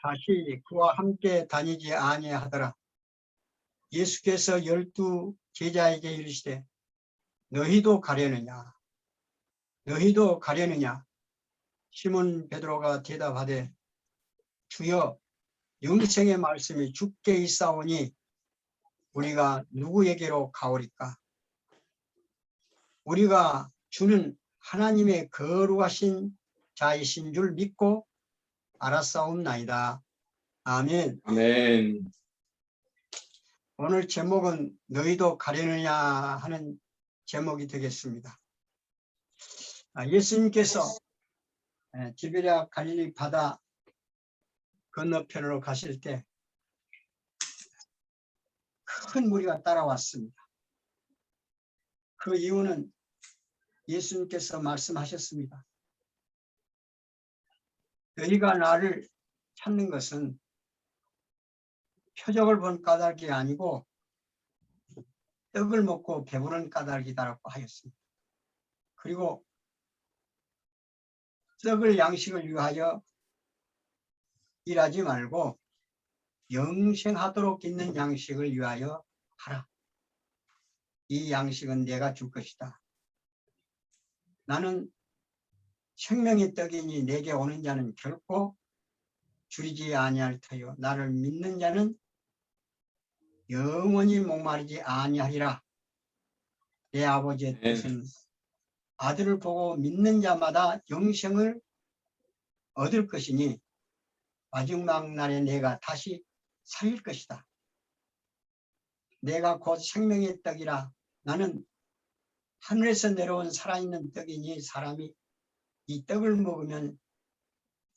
다시 그와 함께 다니지 아니하더라. 예수께서 12 제자에게 이르시되 너희도 가려느냐? 너희도 가려느냐? 시몬 베드로가 대답하되 주여 영생의 말씀이 주께 있사오니 우리가 누구에게로 가오리까? 우리가 주는 하나님의 거룩하신 자이신 줄 믿고 알았사옵나이다. 아멘. 아멘. 오늘 제목은 너희도 가려느냐 하는 제목이 되겠습니다. 예수님께서 디베랴 갈릴리 바다 건너편으로 가실 때 큰 무리가 따라왔습니다. 그 이유는 예수님께서 말씀하셨습니다. 너희가 나를 찾는 것은 표적을 본 까닭이 아니고 떡을 먹고 배부른 까닭이다라고 하였습니다. 그리고 떡을 양식을 위하여 일하지 말고 영생하도록 있는 양식을 위하여 하라. 이 양식은 내가 줄 것이다. 나는 생명의 떡이니 내게 오는 자는 결코 줄이지 아니할 터요. 나를 믿는 자는 영원히 목마르지 아니하리라. 내 아버지의 뜻은 아들을 보고 믿는 자마다 영생을 얻을 것이니 마지막 날에 내가 다시 살릴 것이다. 내가 곧 생명의 떡이라. 나는 하늘에서 내려온 살아있는 떡이니 사람이 이 떡을 먹으면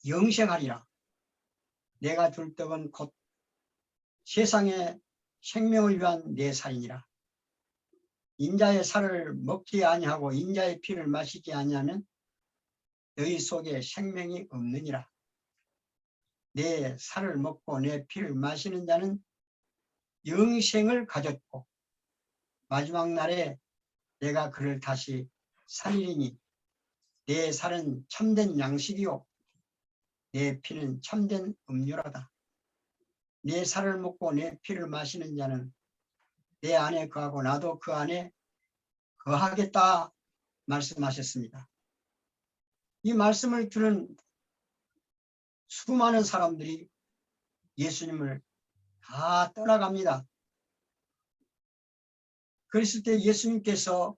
영생하리라. 내가 줄 떡은 곧 세상의 생명을 위한 내 살이니라. 인자의 살을 먹지 아니하고 인자의 피를 마시지 아니하면 너희 속에 생명이 없느니라. 내 살을 먹고 내 피를 마시는 자는 영생을 가졌고 마지막 날에 내가 그를 다시 살리리니 내 살은 참된 양식이요 내 피는 참된 음료라다. 내 살을 먹고 내 피를 마시는 자는 내 안에 거하고 나도 그 안에 거하겠다 말씀하셨습니다. 이 말씀을 들은 수많은 사람들이 예수님을 다 떠나갑니다. 그랬을 때 예수님께서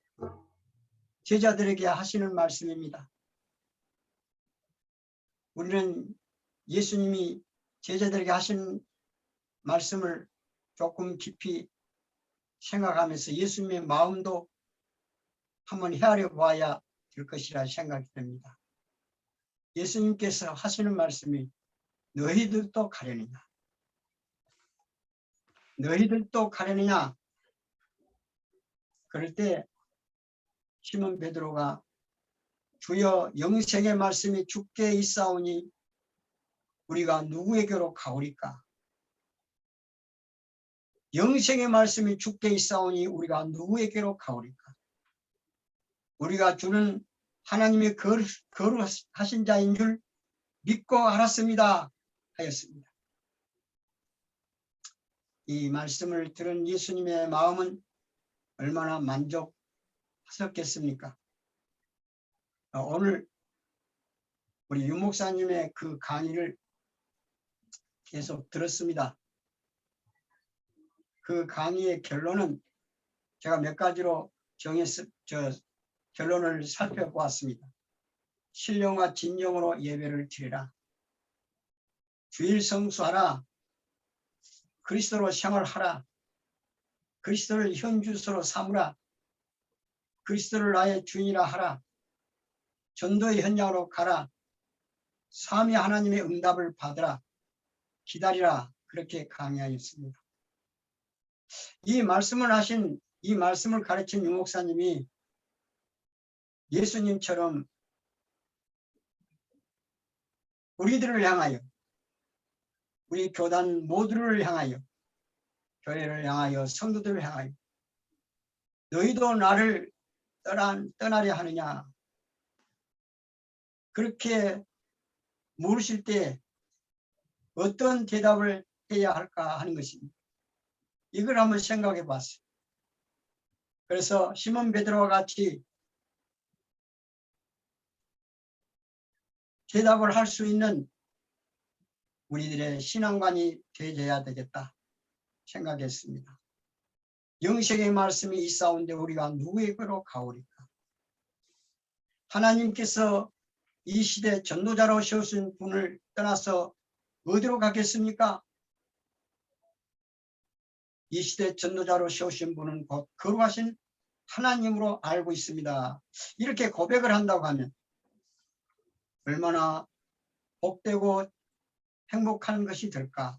제자들에게 하시는 말씀입니다. 우리는 예수님이 제자들에게 하신 말씀을 조금 깊이 생각하면서 예수님의 마음도 한번 헤아려 봐야 될 것이라 생각이 됩니다. 예수님께서 하시는 말씀이 너희들도 가려느냐? 너희들도 가려느냐? 그럴 때 시몬 베드로가 주여 영생의 말씀이 주께 있사오니 우리가 누구에게로 가오리까? 영생의 말씀이 주께 있사오니 우리가 누구에게로 가오리까? 우리가 주는 하나님의 거룩하신 자인 줄 믿고 알았습니다 하였습니다. 이 말씀을 들은 예수님의 마음은 얼마나 만족하셨겠습니까? 오늘 우리 윤 목사님의 그 강의를 계속 들었습니다. 그 강의의 결론은 제가 몇 가지로 결론을 살펴보았습니다. 신령과 진정으로 예배를 드리라. 주일 성수하라. 그리스도로 생활하라. 그리스도를 현주소로 삼으라. 그리스도를 나의 주인이라 하라. 전도의 현장으로 가라. 삼위 하나님의 응답을 받으라. 기다리라. 그렇게 강의하였습니다. 이 말씀을 가르친 유 목사님이 예수님처럼 우리들을 향하여, 우리 교단 모두를 향하여, 교회를 향하여, 성도들을 향하여 너희도 나를 떠나려 하느냐? 그렇게 물으실 때 어떤 대답을 해야 할까 하는 것입니다. 이걸 한번 생각해 봤어요. 그래서 시몬 베드로와 같이 대답을 할 수 있는 우리들의 신앙관이 되어야 되겠다 생각했습니다. 영생의 말씀이 있사온데 우리가 누구에게로 가오리까? 하나님께서 이 시대 전도자로 세우신 분을 떠나서 어디로 가겠습니까? 이 시대 전도자로 세우신 분은 곧 거룩하신 하나님으로 알고 있습니다. 이렇게 고백을 한다고 하면 얼마나 복되고 행복한 것이 될까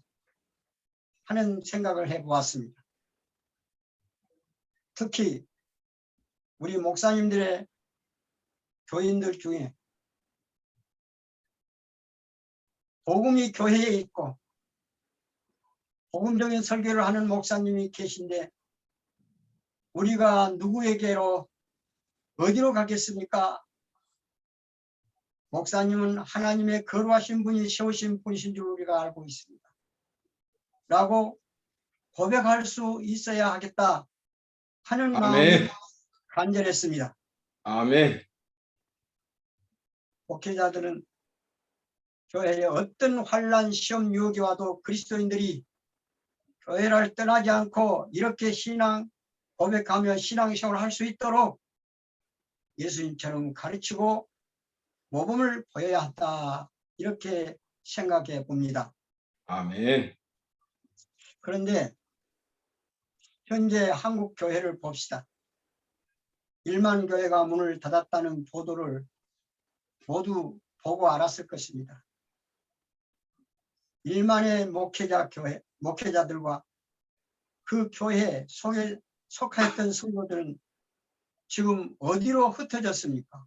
하는 생각을 해보았습니다. 특히 우리 목사님들의 교인들 중에 복음이 교회에 있고 복음적인 설교를 하는 목사님이 계신데 우리가 누구에게로 어디로 가겠습니까? 목사님은 하나님의 거룩하신 분이 세우신 분이신 줄 우리가 알고 있습니다. 라고 고백할 수 있어야 하겠다 하는 마음이 간절했습니다. 아멘. 목회자들은 교회에 어떤 환난 시험 유혹이 와도 그리스도인들이 교회를 떠나지 않고 이렇게 신앙 고백하며 신앙생활을 할 수 있도록 예수님처럼 가르치고 모범을 보여야 한다 이렇게 생각해 봅니다. 아멘. 그런데 현재 한국 교회를 봅시다. 1만 교회가 문을 닫았다는 보도를 모두 보고 알았을 것입니다. 1만의 목회자들과 그 교회에 속하였던 성도들은 지금 어디로 흩어졌습니까?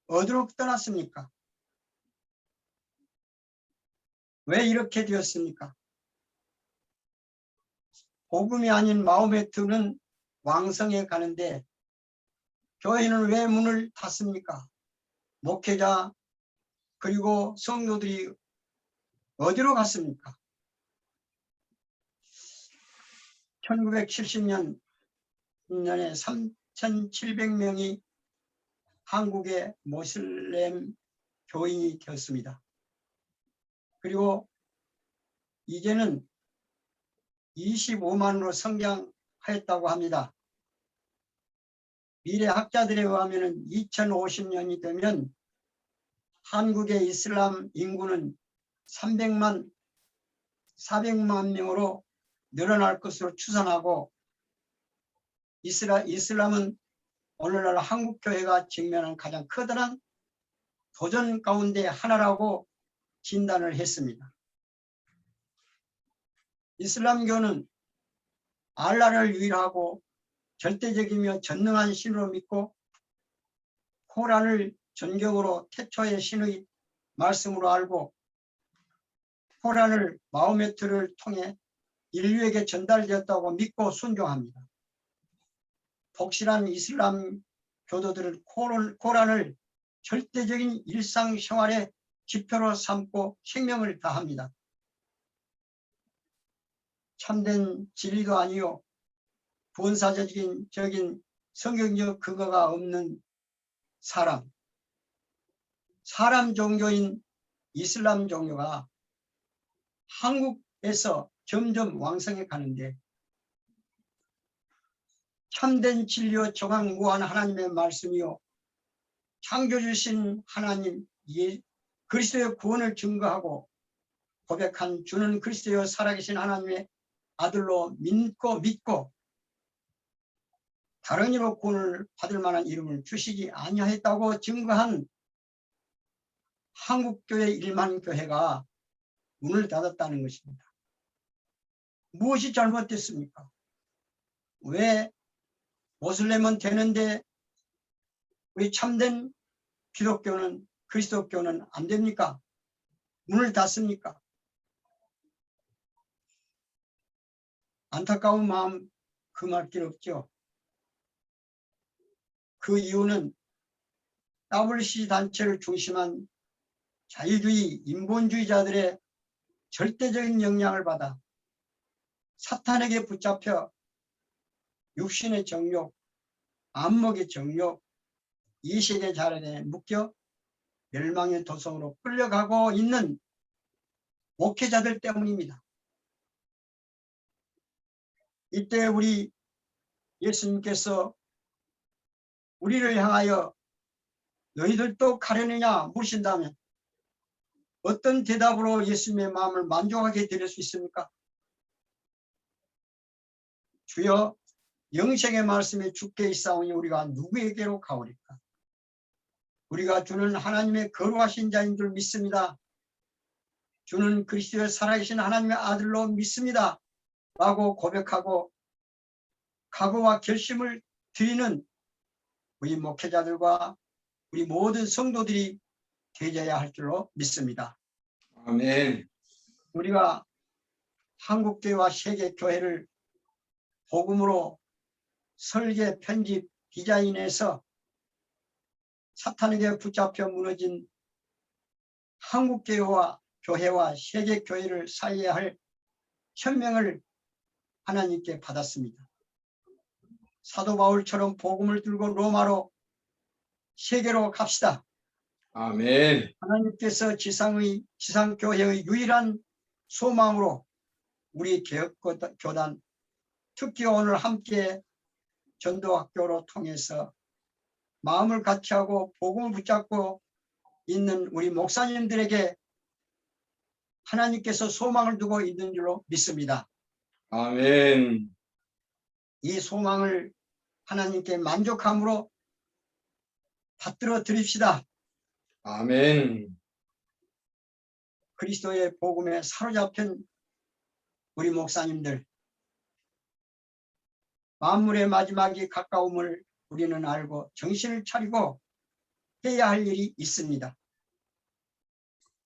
어디로 떠났습니까? 왜 이렇게 되었습니까? 복음이 아닌 마음의 틀은 왕성해 가는데 교회는 왜 문을 닫습니까? 목회자 그리고 성도들이 어디로 갔습니까? 1970년에 3,700명이 한국의 모슬렘 교인이 되었습니다. 그리고 이제는 25만으로 성장하였다고 합니다. 미래 학자들에 의하면 2050년이 되면 한국의 이슬람 인구는 400만 명으로 늘어날 것으로 추산하고 이슬람은 오늘날 한국교회가 직면한 가장 커다란 도전 가운데 하나라고 진단을 했습니다. 이슬람교는 알라를 유일하고 절대적이며 전능한 신으로 믿고 코란을 전경으로 태초의 신의 말씀으로 알고 코란을 마호메 틀을 통해 인류에게 전달되었다고 믿고 순종합니다. 독실한 이슬람 교도들은 코란을 절대적인 일상생활의 지표로 삼고 생명을 다합니다. 참된 진리도 아니요 본사적인 성경적 근거가 없는 사람 종교인 이슬람 종교가 한국에서 점점 왕성해 가는데 참된 진리와 정확무한 하나님의 말씀이요 창조주신 하나님 그리스도의 구원을 증거하고 고백한 주는 그리스도여 살아계신 하나님의 아들로 믿고 다른 이로 구원을 받을 만한 이름을 주시지 아니하였다고 증거한 한국교회 1만 교회가 문을 닫았다는 것입니다. 무엇이 잘못됐습니까? 왜 모슬렘은 되는데 왜 참된 기독교는 그리스도교는 안 됩니까? 문을 닫습니까? 안타까운 마음 금할 길 없죠. 그 이유는 WC 단체를 중심한 자유주의 인본주의자들의 절대적인 영향을 받아 사탄에게 붙잡혀 육신의 정욕, 안목의 정욕, 이식의 자른에 묶여 멸망의 도성으로 끌려가고 있는 목회자들 때문입니다. 이때 우리 예수님께서 우리를 향하여 너희들도 가려느냐 물으신다면 어떤 대답으로 예수님의 마음을 만족하게 드릴 수 있습니까? 주여, 영생의 말씀에 주께 있사오니 우리가 누구에게로 가오리까? 우리가 주는 하나님의 거룩하신 자인 줄 믿습니다. 주는 그리스도의 살아계신 하나님의 아들로 믿습니다. 라고 고백하고 각오와 결심을 드리는 우리 목회자들과 우리 모든 성도들이 되어야 할 줄로 믿습니다. 아멘. 우리가 한국교회와 세계교회를 복음으로 설계, 편집, 디자인해서 사탄에게 붙잡혀 무너진 한국교회와 교회와 세계교회를 살려야 할 천명을 하나님께 받았습니다. 사도 바울처럼 복음을 들고 로마로 세계로 갑시다. 아멘. 하나님께서 지상교회의 유일한 소망으로 우리 개혁교단, 특히 오늘 함께 전도학교로 통해서 마음을 같이하고 복음을 붙잡고 있는 우리 목사님들에게 하나님께서 소망을 두고 있는 줄로 믿습니다. 아멘. 이 소망을 하나님께 만족함으로 받들어 드립시다. 아멘. 그리스도의 복음에 사로잡힌 우리 목사님들, 만물의 마지막이 가까움을 우리는 알고 정신을 차리고 해야 할 일이 있습니다.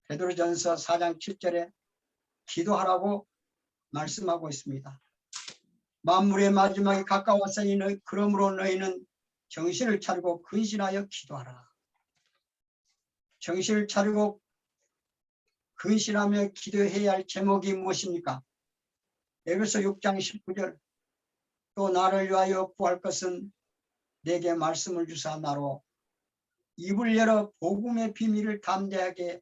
베드로전서 4장 7절에 기도하라고 말씀하고 있습니다. 만물의 마지막이 가까웠으니 그러므로 너희는 정신을 차리고 근신하여 기도하라. 정신을 차리고 근신하며 기도해야 할 제목이 무엇입니까? 에베소 6장 19절, 또 나를 위하여 구할 것은 내게 말씀을 주사 나로 입을 열어 복음의 비밀을 담대히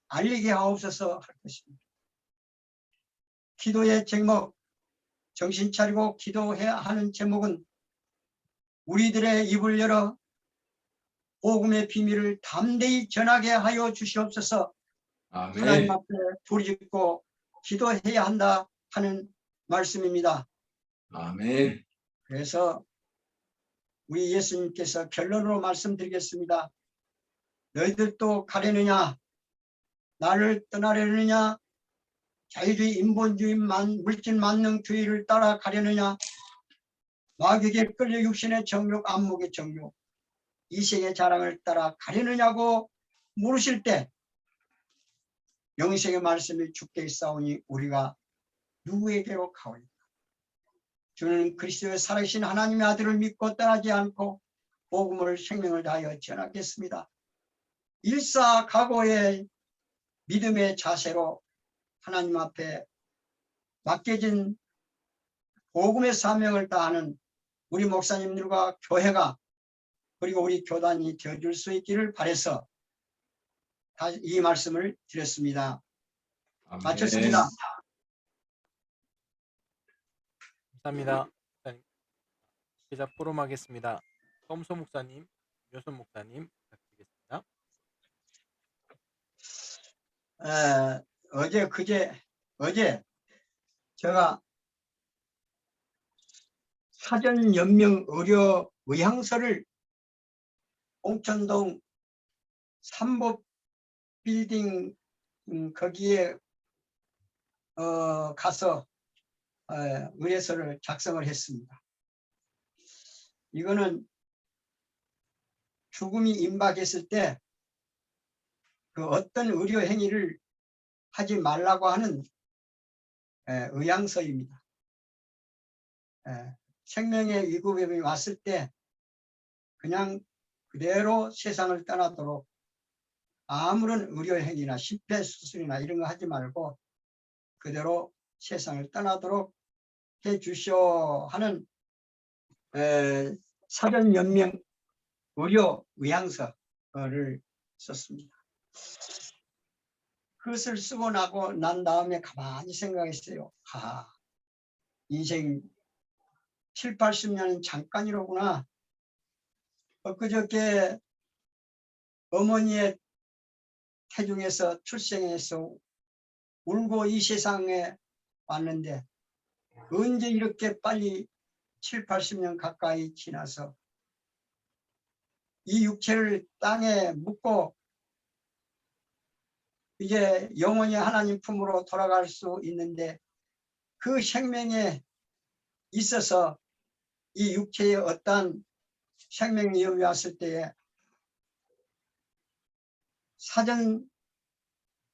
알리게 하옵소서 할 것입니다. 기도의 제목, 정신 차리고 기도해야 하는 제목은 우리들의 입을 열어 복음의 비밀을 담대히 전하게 하여 주시옵소서. 하나님 아멘. 앞에 부르짖고 기도해야 한다 하는 말씀입니다. 아멘. 그래서 우리 예수님께서 결론으로 말씀드리겠습니다. 너희들도 가려느냐? 나를 떠나려느냐? 자유주의, 인본주의, 물질 만능주의를 따라 가려느냐? 마귀에게 끌려 육신의 정욕, 안목의 정욕, 이생의 자랑을 따라 가려느냐고 물으실 때 영생의 말씀이 주께 있사오니 우리가 누구에게로 가오리까? 주는 그리스도의 살아계신 하나님의 아들을 믿고 떠나지 않고 복음을 생명을 다하여 전하겠습니다. 일사각오의 믿음의 자세로 하나님 앞에 맡겨진 복음의 사명을 다하는 우리 목사님들과 교회가 그리고 우리 교단이 되어줄 수 있기를 바라서 이 말씀을 드렸습니다. 아멘. 마쳤습니다. 감사합니다. 목사님. 기자 포럼 하겠습니다. 썸소 목사님, 요선 목사님 부탁드리겠습니다. 어제 제가 사전 연명 의료 의향서를 옹천동 삼법 빌딩 거기에 가서 의뢰서를 작성을 했습니다. 이거는 죽음이 임박했을 때 그 어떤 의료 행위를 하지 말라고 하는 의향서입니다. 생명의 위급이 왔을 때 그냥 그대로 세상을 떠나도록 아무런 의료행위나 심폐수술이나 이런 거 하지 말고 그대로 세상을 떠나도록 해 주시오 하는 사전연명 의료 의향서를 썼습니다. 그것을 쓰고 난 다음에 가만히 생각했어요. 인생 7, 80년은 잠깐이로구나. 엊그저께 어머니의 태중에서 출생해서 울고 이 세상에 왔는데 언제 이렇게 빨리 7, 80년 가까이 지나서 이 육체를 땅에 묻고 이제 영원히 하나님 품으로 돌아갈 수 있는데 그 생명에 있어서 이 육체에 어떤 생명 위험이 왔을 때에 사전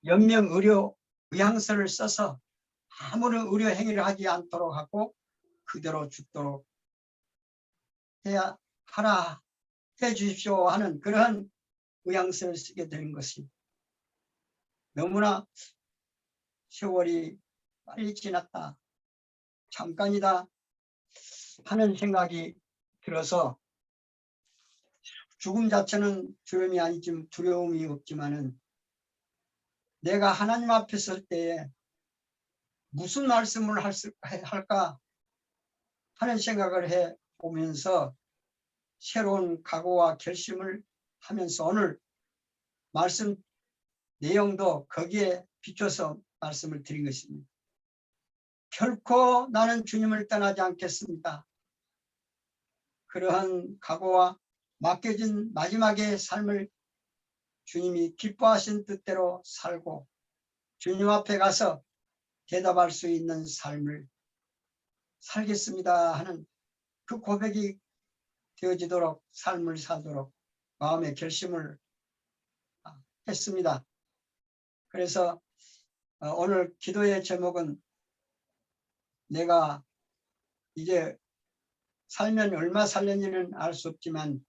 연명 의료 의향서를 써서 아무런 의료 행위를 하지 않도록 하고 그대로 죽도록 하라 해 주십시오 하는 그러한 의향서를 쓰게 된 것이 너무나 세월이 빨리 지났다. 잠깐이다 하는 생각이 들어서 죽음 자체는 두려움이 아니지만 두려움이 없지만은 내가 하나님 앞에 설 때에 무슨 말씀을 할까 하는 생각을 해 보면서 새로운 각오와 결심을 하면서 오늘 말씀 내용도 거기에 비춰서 말씀을 드린 것입니다. 결코 나는 주님을 떠나지 않겠습니다. 그러한 각오와 맡겨진 마지막의 삶을 주님이 기뻐하신 뜻대로 살고 주님 앞에 가서 대답할 수 있는 삶을 살겠습니다 하는 그 고백이 되어지도록 삶을 살도록 마음의 결심을 했습니다. 그래서 오늘 기도의 제목은 내가 이제 살면 얼마 살는지는 알 수 없지만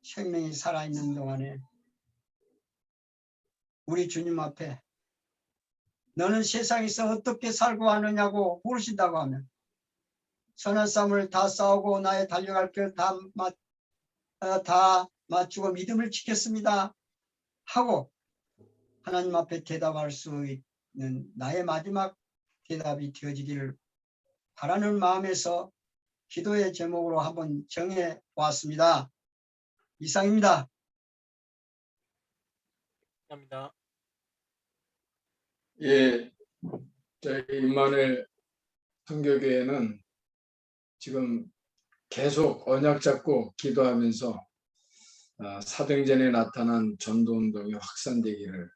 생명이 살아있는 동안에 우리 주님 앞에 너는 세상에서 어떻게 살고 하느냐고 물으신다고 하면 선한 싸움을 다 싸우고 나의 달려갈 길 다 맞추고 믿음을 지켰습니다 하고 하나님 앞에 대답할 수 있는 나의 마지막 대답이 되어지기를 바라는 마음에서 기도의 제목으로 한번 정해 보았습니다. 이상입니다. 감사합니다. 예, 저희 임마누엘 선교교회는 지금 계속 언약 잡고 기도하면서 사도행전에 나타난 전도운동이 확산되기를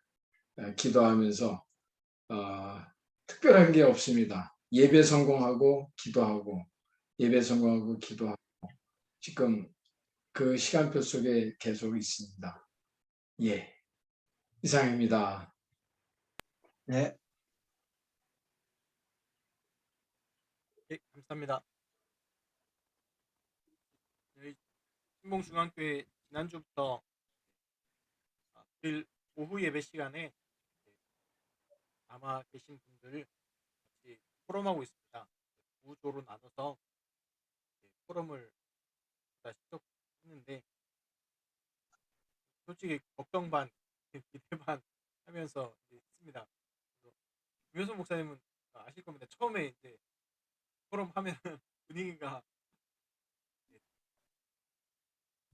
기도하면서 특별한 게 없습니다. 예배 성공하고 기도하고 예배 성공하고 기도하고 지금 그 시간표 속에 계속 있습니다. 예, 이상입니다. 네. 예, 감사합니다. 저희 신봉중앙교회 지난주부터 늘 오후 예배 시간에 남아 계신 분들 같이 포럼하고 있습니다. 두 조로 나눠서 포럼을 시작했는데 솔직히 걱정 반, 기대 반 하면서 있습니다. 유효선 목사님은 아실 겁니다. 처음에 이제 포럼 하면 분위기가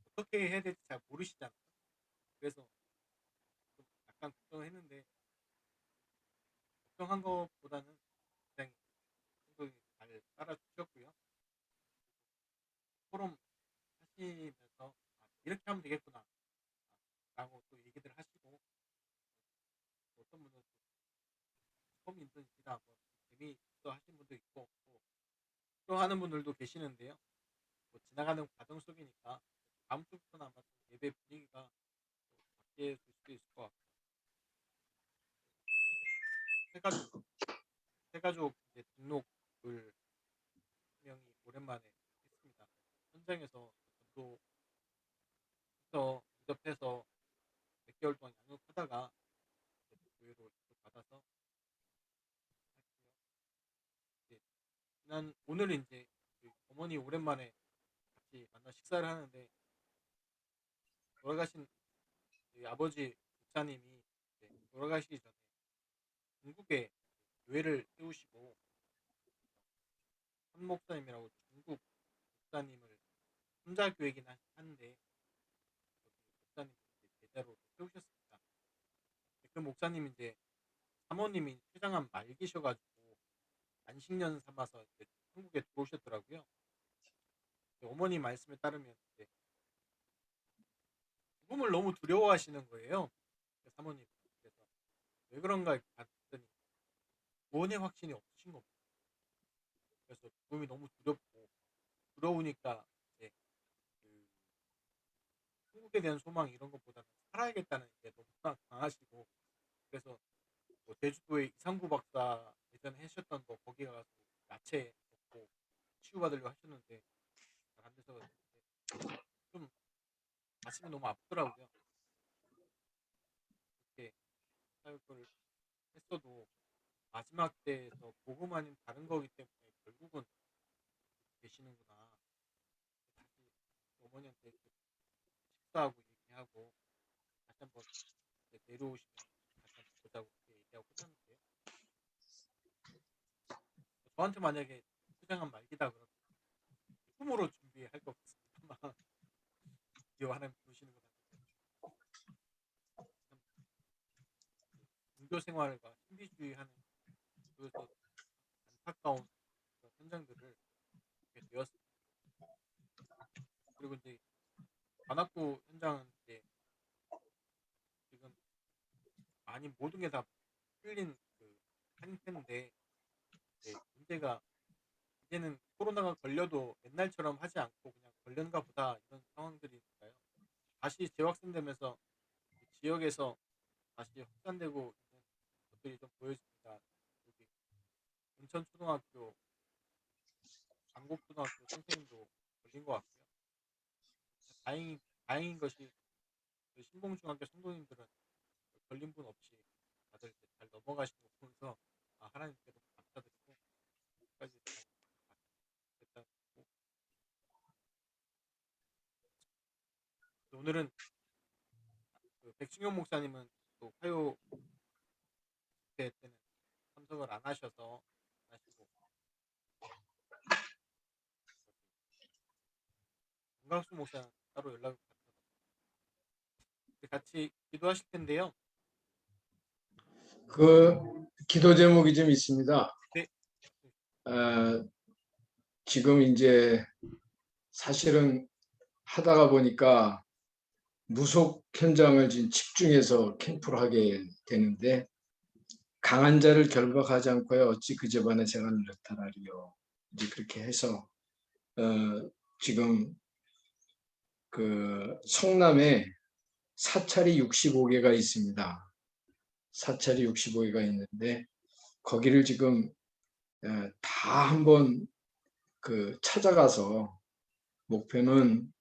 어떻게 해야 될지 잘 모르시잖아요. 그래서 좀 약간 걱정했는데 걱정한 것보다는 굉장히 성도님 잘 따라주셨고요. 포럼 하시면서 이렇게 하면 되겠구나 라고 또 얘기들 하시고 어떤 분은 처음 인턴이시다 뭐 재미있어 하신 분도 있고 또 하는 분들도 계시는데요. 뭐 지나가는 과정 속이니까 다음 주부터는 아마 예배 분위기가 바뀔 수도 있을 것 같고 세가족 이제 등록을 분명히 오랜만에 했습니다. 현장에서 전도부터 인접해서 몇 개월 동안 양육하다가 교회로 받아서 이제 오늘은 이제 그 어머니 오랜만에 같이 만나 식사를 하는데 돌아가신 저희 아버지 목사님이 이제 돌아가시기 전에 중국에 교회를 세우시고 한 목사님이라고 중국 목사님을 혼자교회긴 한데 목사님 제자로 세우셨습니다. 그 목사님이 이제 사모님이 췌장암 말기셔가지고 안식년 삼아서 이제 한국에 들어오셨더라고요. 어머니 말씀에 따르면 이제 죽음을 너무 두려워하시는 거예요. 그 사모님. 그래서 왜 그런가 이렇게 봤더니 구원의 확신이 없으신 겁니다. 그래서 죽음이 너무 두려우니까 이제 그 한국에 대한 소망 이런 것보다는 살아야겠다는 게 너무 강하시고 그래서 뭐 제주도에 이상구 박사 예전에 하셨던 거 거기 가서 야채 먹고 치유받으려고 하셨는데 잘 안 돼서 좀 가슴이 너무 아프더라고요. 그렇게 사역을 했어도 마지막 때에서 복음 아닌 다른 거기 때문에 결국은 계시는구나. 다시 어머니한테 식사하고 얘기하고 다시 한번 내려오시면 다시 한번 보자고 그렇게 얘기하고 끝났는데요. 저한테 만약에 포장한 말기다 그러면 꿈으로 준비할 것 같습니다만 드디어 하나님 부르시는 것 같은데 종교 생활과 신비주의하는 그래서 안타까운 그런 현장들을 보게 되었습니다. 그리고 이제 관악구 현장은 이제 지금 많이 모든 게 다 풀린 그 상태인데 이제 문제가 이제는 코로나가 걸려도 옛날처럼 하지 않고 그냥 걸렸는가 보다 이런 상황들이니까요. 다시 재확산되면서 그 지역에서 다시 확산되고 있는 것들이 좀 보여집니다. 여기 은천초등학교, 안곡초등학교 선생님도 걸린 것 같고요. 다행인 것이 그 신봉중학교 성도님들은 걸린 분 없이 다들 이제 잘 넘어가시는 거 보면서 하나님께 너무 감사드리고 끝까지 잘 됐다고 오늘은 그 백승용 목사님은 또 화요 집회 때는 참석을 안 하셔서 안 하시고 김광수 목사는 따로 연락을 받아서 같이 기도하실 텐데요. 그 기도 제목이 좀 있습니다. 네. 지금 이제 사실은 하다가 보니까 무속 현장을 지금 집중해서 캠프를 하게 되는데 강한 자를 결박하지 않고야 어찌 그 집안에 재간을 나타나리요. 이제 그렇게 해서 지금 그 성남에 사찰이 65개가 있습니다. 사찰이 65개가 있는데 거기를 지금 다 한번 그 찾아가서 목표는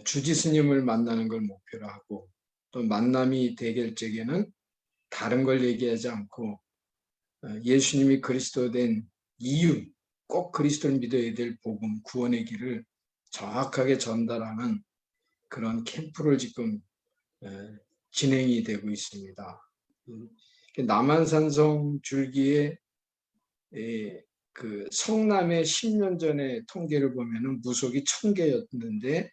주지 스님을 만나는 걸 목표로 하고 또 만남이 되길 적에는 다른 걸 얘기하지 않고 예수님이 그리스도 된 이유, 꼭 그리스도를 믿어야 될 복음, 구원의 길을 정확하게 전달하는 그런 캠프를 지금 진행이 되고 있습니다. 남한산성 줄기에 그 성남의 10년 전에 통계를 보면은 무속이 1000개였는데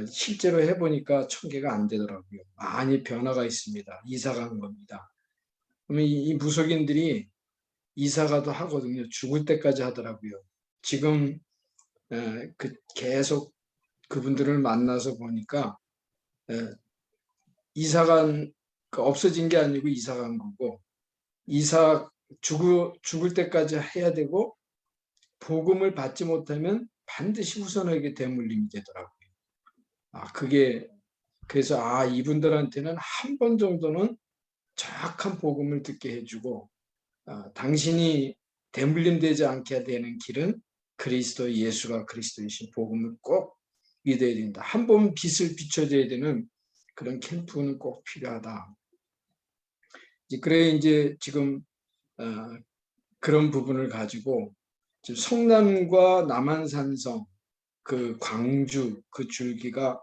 실제로 해보니까 1000개가 안 되더라고요. 많이 변화가 있습니다. 이사간 겁니다. 그러면 이 무속인들이 이사가도 하거든요. 죽을 때까지 하더라고요. 지금 계속 그분들을 만나서 보니까 이사간 없어진 게 아니고 이사간 거고 죽을 때까지 해야 되고 복음을 받지 못하면 반드시 후손에게 대물림이 되더라고요. 그게 그래서 이분들한테는 한 번 정도는 정확한 복음을 듣게 해주고 당신이 대물림되지 않게 되는 길은 그리스도 예수가 그리스도이신 복음을 꼭 믿어야 된다. 한 번 빛을 비춰줘야 되는 그런 캠프는 꼭 필요하다. 그래 이제 지금 그런 부분을 가지고 지금 성남과 남한산성, 그 광주, 그 줄기가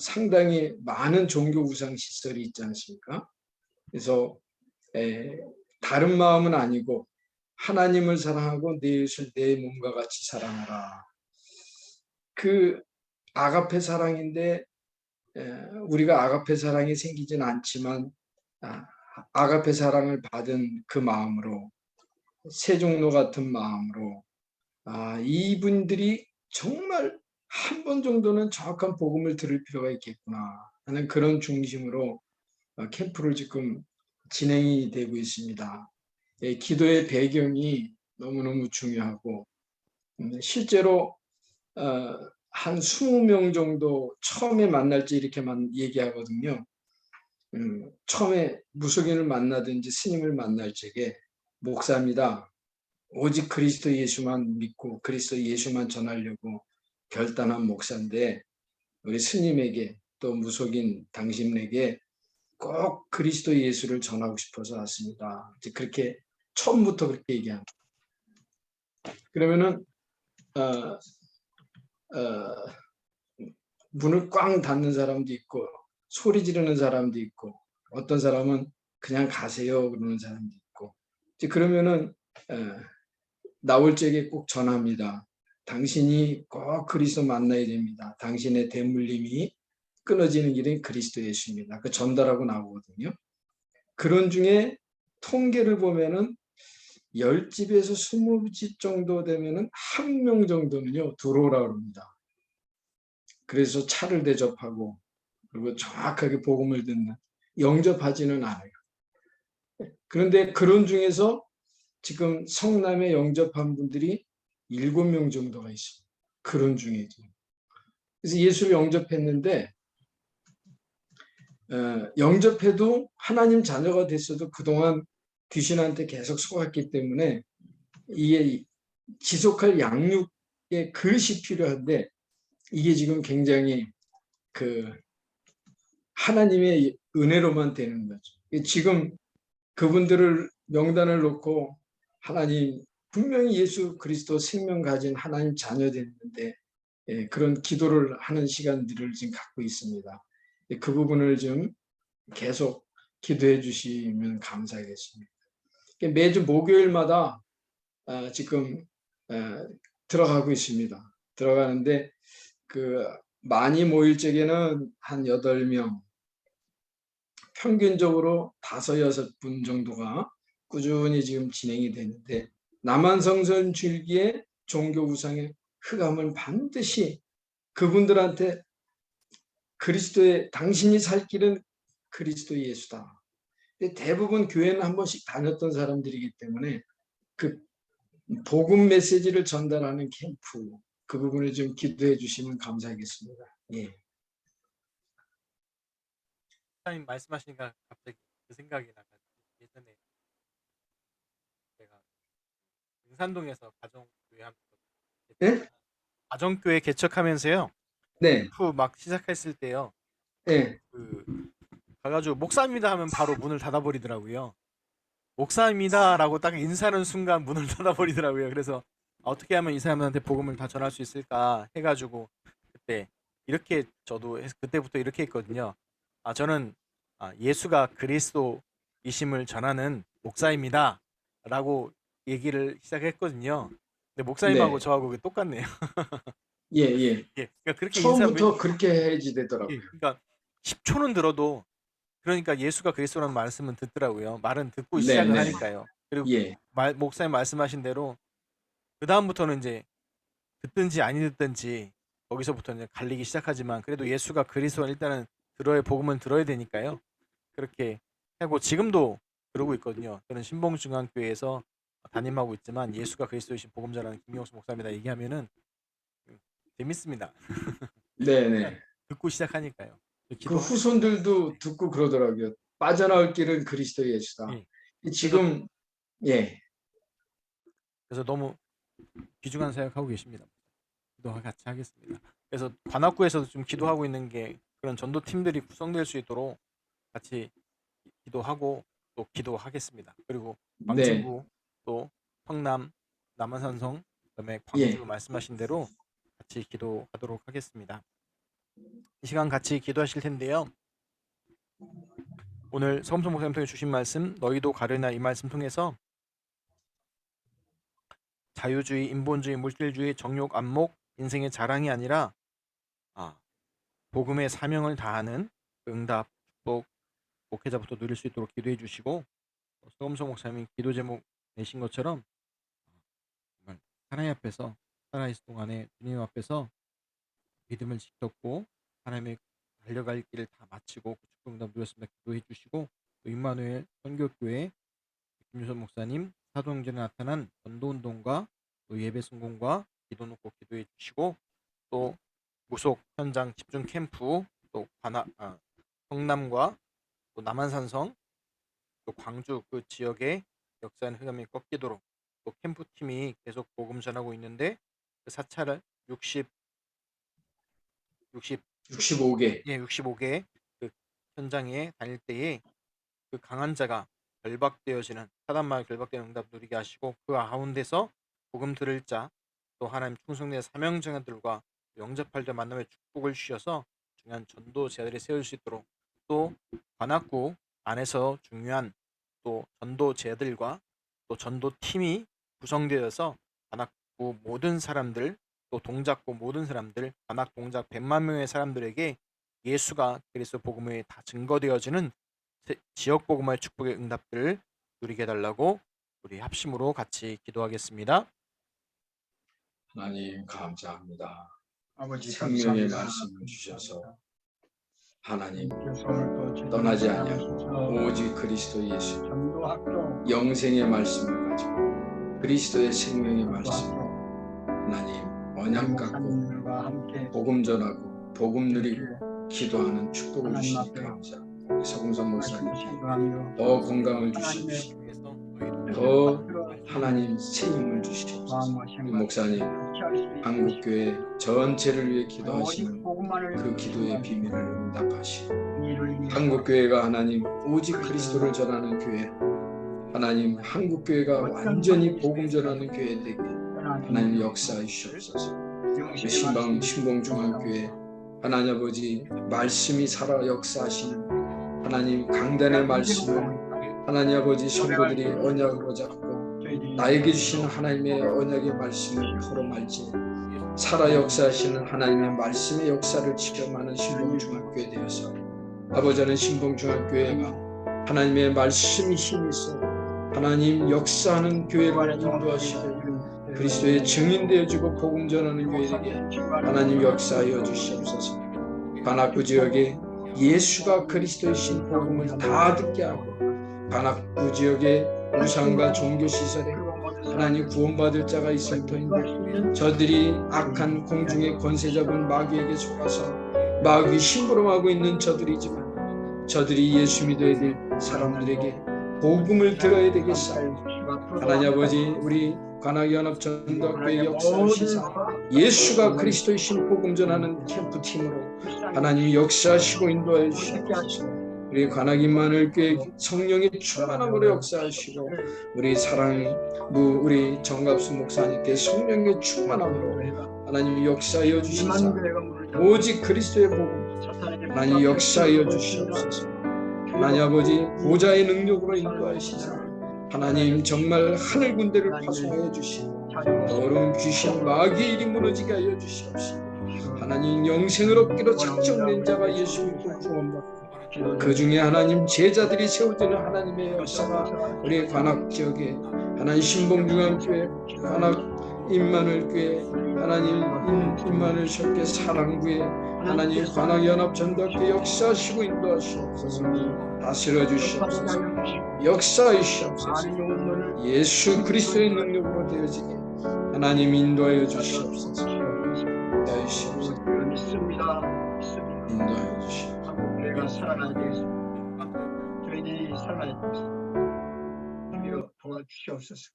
상당히 많은 종교 우상 시설이 있지 않습니까? 그래서 다른 마음은 아니고 하나님을 사랑하고 내 이웃을 내 몸과 같이 사랑하라. 그 아가페 사랑인데 우리가 아가페 사랑이 생기진 않지만 아가페 사랑을 받은 그 마음으로 세종로 같은 마음으로 이분들이 정말 한 번 정도는 정확한 복음을 들을 필요가 있겠구나 하는 그런 중심으로 캠프를 지금 진행이 되고 있습니다. 기도의 배경이 너무너무 중요하고 실제로 한 20명 정도 처음에 만날 때 이렇게만 얘기하거든요. 처음에 무속인을 만나든지 스님을 만날 적에 목사입니다. 오직 그리스도 예수만 믿고 그리스도 예수만 전하려고 결단한 목사인데 우리 스님에게 또 무속인 당신에게 꼭 그리스도 예수를 전하고 싶어서 왔습니다. 이제 그렇게 처음부터 그렇게 얘기합니다. 그러면은 문을 꽝 닫는 사람도 있고 소리 지르는 사람도 있고 어떤 사람은 그냥 가세요 그러는 사람도 있고 이제 그러면은 나올 적에 꼭 전합니다. 당신이 꼭 그리스도 만나야 됩니다. 당신의 대물림이 끊어지는 길은 그리스도 예수입니다. 그 전달하고 나오거든요. 그런 중에 통계를 보면은 10집에서 20집 정도 되면은 1명 정도는요 들어오라고 합니다. 그래서 차를 대접하고 그리고 정확하게 복음을 듣는 영접하지는 않아요. 그런데 그런 중에서 지금 성남에 영접한 분들이 7명 정도가 있습니다. 그런 중에도. 그래서 예수를 영접했는데 영접해도 하나님 자녀가 됐어도 그동안 귀신한테 계속 속았기 때문에 이게 지속할 양육의 그릇이 필요한데 이게 지금 굉장히 그 하나님의 은혜로만 되는 거죠. 지금 그분들을 명단을 놓고 하나님 분명히 예수 그리스도 생명 가진 하나님 자녀 됐는데 그런 기도를 하는 시간들을 지금 갖고 있습니다. 그 부분을 좀 계속 기도해 주시면 감사하겠습니다. 매주 목요일마다 지금 들어가고 있습니다. 들어가는데 그 많이 모일 적에는 한 8명, 평균적으로 5, 6분 정도가 꾸준히 지금 진행이 되는데 남한성선 줄기의 종교 우상의 흑암을 반드시 그분들한테 그리스도의 당신이 살 길은 그리스도 예수다. 대부분 교회는 한 번씩 다녔던 사람들이기 때문에 그 복음 메시지를 전달하는 캠프 그 부분을 좀 기도해 주시면 감사하겠습니다. 예. 목사님 말씀하시니까 갑자기 그 생각이 나가지고 예전에 제가 능산동에서 가정교회 네? 가정교회 개척하면서요. 네. 캠프 막 시작했을 때요. 네. 가가지고 목사입니다 하면 바로 문을 닫아버리더라고요. 목사입니다라고 딱 인사하는 순간 문을 닫아버리더라고요. 그래서 어떻게 하면 이 사람한테 복음을 다 전할 수 있을까 해가지고 그때 이렇게 저도 그때부터 이렇게 했거든요. 저는 예수가 그리스도이심을 전하는 목사입니다 라고 얘기를 시작했거든요. 근데 목사님하고 네. 저하고 그게 똑같네요. 예, 예. 예, 그러니까 그렇게 처음부터 그렇게 해야지 되더라고요. 그러니까 10초는 들어도 그러니까 예수가 그리스도라는 말씀은 듣더라고요. 말은 듣고 네, 시작을 네. 하니까요. 그리고 예. 목사님 말씀하신 대로 그 다음부터는 이제 듣든지 아니 듣든지 거기서부터 이제 갈리기 시작하지만 그래도 예수가 그리스도 일단은 복음은 들어야 되니까요. 그렇게 하고 지금도 그러고 있거든요. 저는 신봉중앙교회에서 담임하고 있지만 예수가 그리스도이신 복음 전하는 김용수 목사입니다. 얘기하면은 재밌습니다. 네, 네. 듣고 시작하니까요. 그 후손들도 듣고 그러더라고요. 빠져나올 길은 그리스도 예수다. 예. 지금 예. 그래서 너무 귀중한 사역하고 계십니다. 기도 같이 하겠습니다. 그래서 관악구에서도 좀 기도하고 있는 게 그런 전도팀들이 구성될 수 있도록 같이 기도하고 또 기도하겠습니다. 그리고 네, 광진구 또 성남 남한산성 그다음에 광주 예, 말씀하신 대로 같이 기도하도록 하겠습니다. 이 시간 같이 기도하실 텐데요. 오늘 서금석 목사님 통해 주신 말씀 너희도 가르나 이 말씀 통해서 자유주의, 인본주의, 물질주의, 정욕, 안목, 인생의 자랑이 아니라 복음의 사명을 다하는 응답, 축복, 목회자부터 누릴 수 있도록 기도해 주시고 서금석 목사님이 기도 제목 내신 것처럼 정말 하나님 앞에서 살아있을 동안에 주님 앞에서 믿음을 지켰고 하나님의 달려갈 길을 다 마치고 그 축복 응답 누렸습니다. 기도해 주시고 또 임마누엘 선교교회 김유선 목사님 사도행전에 나타난 전도운동과 또 예배 성공과 기도 놓고 기도해 주시고 또 무속 현장 집중 캠프 또 성남과 또 남한산성 또 광주 그 지역의 역사는 흑암이 꺾이도록 또 캠프팀이 계속 복음 전하고 있는데 그 사찰을 65개. 65개 그 현장에 다닐 때에 그 강한 자가 결박되어지는 사단마의 결박되는 응답 누리게 하시고 그 가운데서 복음 들을 자 또 하나님 충성된 사명자들과 영접할 때 만남의 축복을 주셔서 중요한 전도 제자들이 세울 수 있도록 또 관악구 안에서 중요한 또 전도 제자들과 또 전도 팀이 구성되어서 관악구 모든 사람들 또 동작구 모든 사람들 관악 동작 100만 명의 사람들에게 예수가 그리스도 복음에 다 증거되어지는 지역 복음화의 축복의 응답들을 누리게 해달라고 우리 합심으로 같이 기도하겠습니다. 하나님 감사합니다. 아버지 생명의 감사합니다. 말씀을 주셔서 하나님 그래서 오늘 또 저희들을 떠나지 사랑하셔서 아니하고 오직 그리스도 예수 전도학교 영생의 말씀을 가지고 그리스도의 생명의 말씀 전도학교 하나님 언약 갖고 목사님들과 함께 복음 전하고 복음 누리고 이렇게 기도하는 축복을 하나님 주시니 앞에 감사합니다. 서금선 목사님께 신도하며 더 건강을 하나님의 주시옵시고 더 더 하나님 새 힘을 주시옵소서. 마음과 이 생각 목사님 같이 할 수 있도록 한국교회 전체를 위해 오직 기도하시는 복음만을 그 기도의 비밀을 응답하시고 이를 위해서 한국교회가 하나님 오직 그리스도를 전하는 교회 하나님 한국교회가 완전히 복음 전하는 교회 되게 하나님 역사해 주시옵소서. 우리 신봉중앙교회 하나님 아버지 말씀이 살아 역사하시는 하나님 강단의 말씀을 하나님 아버지 성도들이 언약으로 잡고 나에게 주신 하나님의 언약의 말씀을 털어말지 살아 역사하시는 하나님의 말씀의 역사를 체험하는 신봉중앙교회 되어서 아버지는 신봉중앙교회가 하나님의 말씀이 힘이 있어 하나님 역사하는 교회로 인도하시고 그리스도의 증인되어지고 복음 전하는 교회에게 하나님 역사하여 주시옵소서. 관악구 지역에 예수가 그리스도이신 복음을 다 듣게 하고 관악구 지역의 우상과 종교시설에 하나님 구원받을 자가 있을 터인데 저들이 악한 공중의 권세 잡은 마귀에게 속아서 마귀 심부름하고 있는 저들이지만 저들이 예수 믿어야 될 사람들에게 복음을 들어야 되겠사옵니다. 하나님 아버지 우리 관악연합 전도학교의 역사하시사 예수가 그리스도이신 복음 전하는 캠프팀으로 하나님 역사하시고 인도하여 주시옵소서. 우리 관악인만을 교회 성령의 충만함으로 역사하시고 우리 사랑부 우리 정갑수 목사님께 성령의 충만함으로 하나님 역사하여 주시사 오직 그리스도의 복음 하나님 역사하여 주시옵소서. 하나님 아버지 보좌의 능력으로 인도하시사 하나님 정말 하늘 군대를 파송하여 주시고 더러운 귀신 마귀의 일이 무너지게 하여 주시옵시고 하나님 영생을 얻기로 작정된 자가 예수 믿고 구원받고 그 중에 하나님 제자들이 세워지는 하나님의 역사가 우리 관악 지역에 하나님 신봉중앙교회 관악 임마누엘교회 하나님 임마누엘 협회 사랑구에 하나님 관악연합 전도학교 역사하시고 인도하시옵소서. 다스려 주시옵소서. 역사해 주시옵소서. 예수 그리스도의 능력으로 되어지게 하나님 인도하여 주시옵소서. 인도하여 주시옵소서. 믿습니다. 인도하여 주시옵소서. 한국교회가 살아나야 되겠습니다. 저희들이 살아나야 되겠습니다. 주여 도와주시옵소서.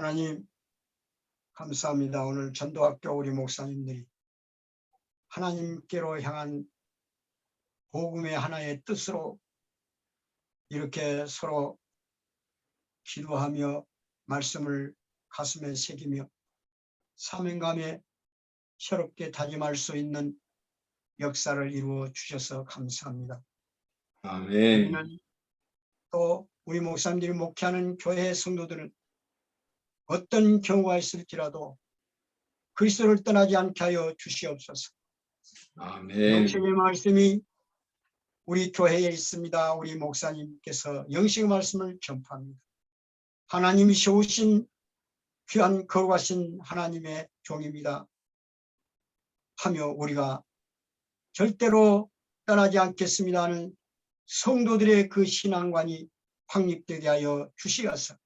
하나님 감사합니다. 오늘 전도학교 우리 목사님들이 하나님께로 향한 복음의 하나의 뜻으로 이렇게 서로 기도하며 말씀을 가슴에 새기며 사명감에 새롭게 다짐할 수 있는 역사를 이루어 주셔서 감사합니다. 아멘. 우리는 또 우리 목사님들이 목회하는 교회 성도들은 어떤 경우가 있을지라도 그리스도를 떠나지 않게 하여 주시옵소서. 아멘. 영생의 말씀이 우리 교회에 있습니다. 우리 목사님께서 영생의 말씀을 전파합니다. 하나님이 세우신 귀한 거룩하신 하나님의 종입니다 하며 우리가 절대로 떠나지 않겠습니다 하는 성도들의 그 신앙관이 확립되게 하여 주시어서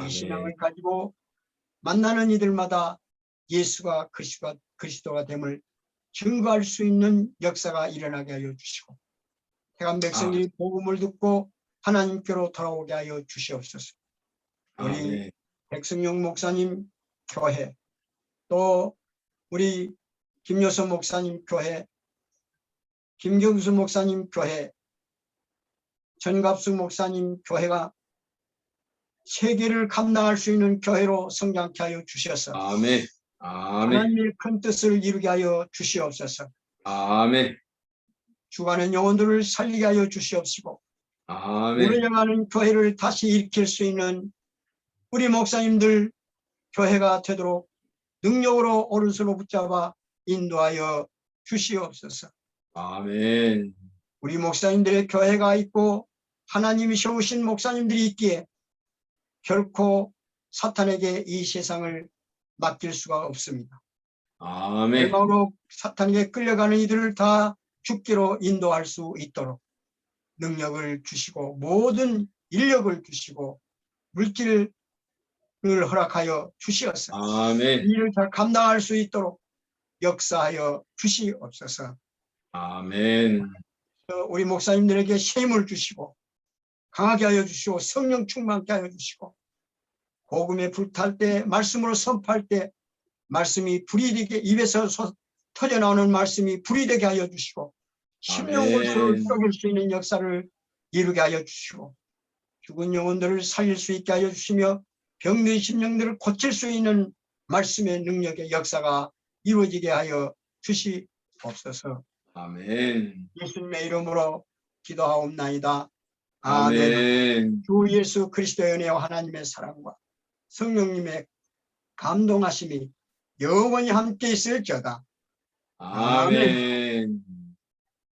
이 신앙을 가지고 만나는 이들마다 예수가 그리스도가 됨을 증거할 수 있는 역사가 일어나게 하여 주시고 태간 백성들이 복음을 듣고 하나님께로 돌아오게 하여 주시옵소서. 우리 아멘. 백승용 목사님 교회 또 우리 김여서 목사님 교회 김경수 목사님 교회 전갑수 목사님 교회가 세계를 감당할 수 있는 교회로 성장케 하여 주셔서 아멘. 아멘. 하나님의 큰 뜻을 이루게 하여 주시옵소서. 아멘. 죽어가는 영혼들을 살리게 하여 주시옵시고 아멘. 우려져가는 교회를 다시 일으킬 수 있는 우리 목사님들 교회가 되도록 능력으로 오른손으로 붙잡아 인도하여 주시옵소서. 아멘. 우리 목사님들의 교회가 있고 하나님이 세우신 목사님들이 있기에 결코 사탄에게 이 세상을 맡길 수가 없습니다. 아멘. 결과로 사탄에게 끌려가는 이들을 다 죽기로 인도할 수 있도록 능력을 주시고 모든 인력을 주시고 물질을 허락하여 주시옵소서. 아멘. 이 일을 잘 감당할 수 있도록 역사하여 주시옵소서. 아멘. 우리 목사님들에게 셈을 주시고 강하게 하여 주시고 성령 충만케 하여 주시고 복음에 불탈 때 말씀으로 선포할 때 말씀이 불이 되게 입에서 터져 나오는 말씀이 불이 되게 하여 주시고 심령골수를 썩일 수 있는 역사를 이루게 하여 주시고 죽은 영혼들을 살릴 수 있게 하여 주시며 병든 심령들을 고칠 수 있는 말씀의 능력의 역사가 이루어지게 하여 주시옵소서. 아멘. 예수님의 이름으로 기도하옵나이다. 아멘. 아멘. 주 예수 그리스도의 은혜와 하나님의 사랑과 성령님의 감동하심이 영원히 함께 있을지어다. 아멘.